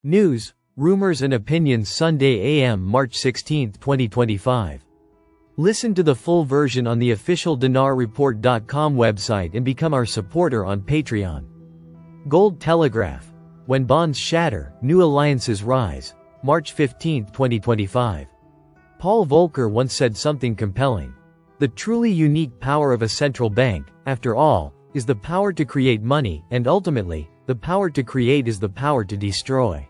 News, rumors and opinions Sunday AM March 16, 2025. Listen to the full version on the official dinarreport.com website and become our supporter on Patreon. Gold Telegraph. When bonds shatter, new alliances rise. March 15, 2025. Paul Volcker once said something compelling. The truly unique power of a central bank, after all, is the power to create money, and ultimately, the power to create is the power to destroy.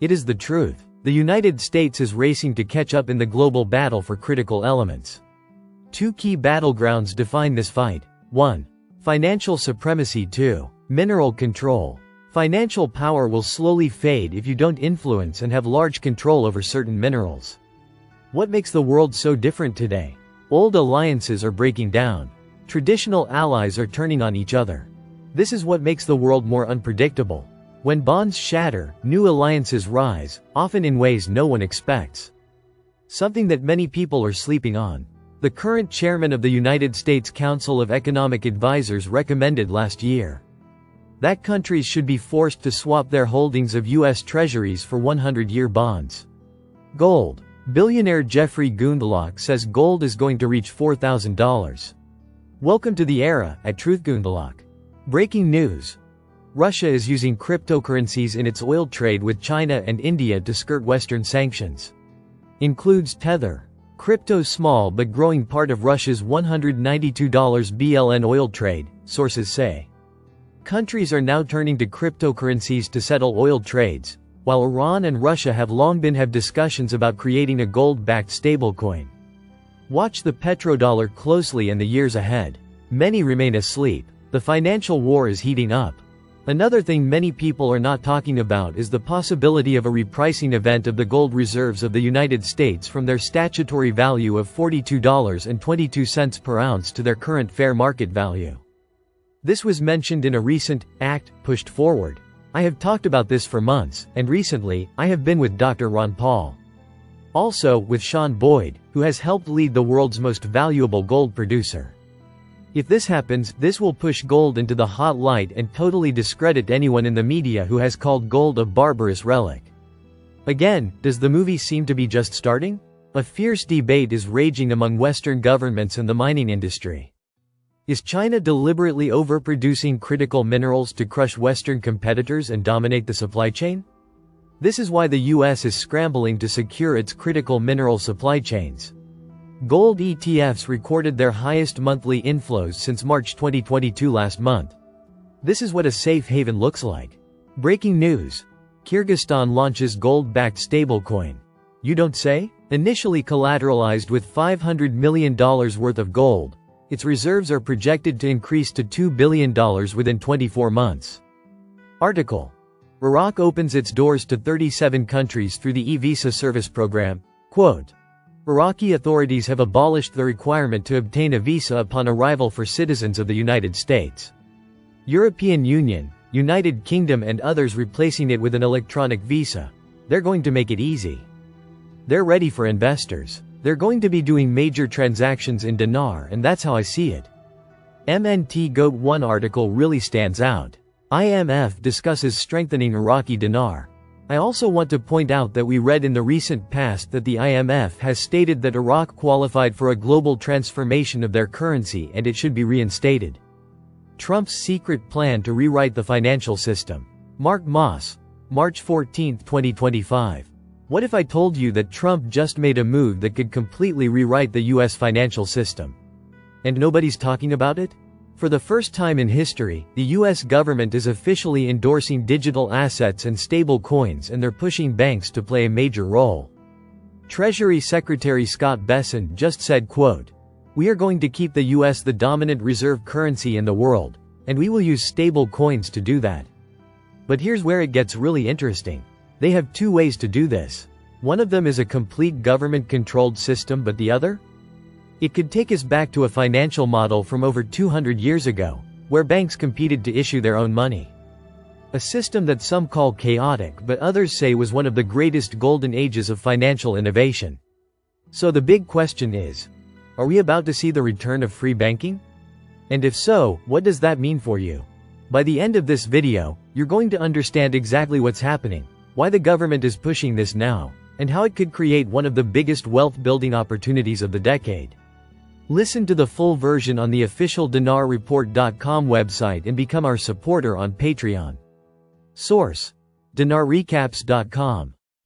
It is the truth. The United States is racing to catch up in the global battle for critical elements. Two key battlegrounds define this fight. 1. Financial supremacy. 2. Mineral control. Financial power will slowly fade if you don't influence and have large control over certain minerals. What makes the world so different today? Old alliances are breaking down. Traditional allies are turning on each other. This is what makes the world more unpredictable. When bonds shatter, new alliances rise, often in ways no one expects. Something that many people are sleeping on. The current chairman of the United States Council of Economic Advisers recommended last year that countries should be forced to swap their holdings of U.S. Treasuries for 100-year bonds. Gold. Billionaire Jeffrey Gundlach says gold is going to reach $4,000. Welcome to the era, at Truth Gundlach. Breaking news. Russia is using cryptocurrencies in its oil trade with China and India to skirt Western sanctions. Includes Tether. Crypto's small but growing part of Russia's $192 BLN oil trade, sources say. Countries are now turning to cryptocurrencies to settle oil trades, while Iran and Russia have discussions about creating a gold-backed stablecoin. Watch the petrodollar closely in the years ahead. Many remain asleep. The financial war is heating up. Another thing many people are not talking about is the possibility of a repricing event of the gold reserves of the United States from their statutory value of $42.22 per ounce to their current fair market value. This was mentioned in a recent act pushed forward. I have talked about this for months, and recently, I have been with Dr. Ron Paul. Also, with Sean Boyd, who has helped lead the world's most valuable gold producer. If this happens, this will push gold into the hot light and totally discredit anyone in the media who has called gold a barbarous relic. Again, does the movie seem to be just starting? A fierce debate is raging among Western governments and the mining industry. Is China deliberately overproducing critical minerals to crush Western competitors and dominate the supply chain? This is why the US is scrambling to secure its critical mineral supply chains. Gold ETFs recorded their highest monthly inflows since March 2022 last month. This is what a safe haven looks like. Breaking news. Kyrgyzstan launches gold-backed stablecoin. You don't say? Initially collateralized with $500 million worth of gold, its reserves are projected to increase to $2 billion within 24 months. Article. Iraq opens its doors to 37 countries through the e-visa service program. Quote. Iraqi authorities have abolished the requirement to obtain a visa upon arrival for citizens of the United States. European Union, United Kingdom and others replacing it with an electronic visa. They're going to make it easy. They're ready for investors. They're going to be doing major transactions in dinar, and that's how I see it. MNT Goat 1 article really stands out. IMF discusses strengthening Iraqi dinar. I also want to point out that we read in the recent past that the IMF has stated that Iraq qualified for a global transformation of their currency and it should be reinstated. Trump's secret plan to rewrite the financial system. Mark Moss. March 14, 2025. What if I told you that Trump just made a move that could completely rewrite the US financial system? And nobody's talking about it? For the first time in history, the US government is officially endorsing digital assets and stable coins, and they're pushing banks to play a major role. Treasury Secretary Scott Bessent just said, quote, "We are going to keep the US the dominant reserve currency in the world, and we will use stable coins to do that." But here's where it gets really interesting. They have two ways to do this. One of them is a complete government-controlled system, but the other? It could take us back to a financial model from over 200 years ago, where banks competed to issue their own money. A system that some call chaotic but others say was one of the greatest golden ages of financial innovation. So the big question is, are we about to see the return of free banking? And if so, what does that mean for you? By the end of this video, you're going to understand exactly what's happening, why the government is pushing this now, and how it could create one of the biggest wealth-building opportunities of the decade. Listen to the full version on the official dinarreport.com website and become our supporter on Patreon. Source: dinarrecaps.com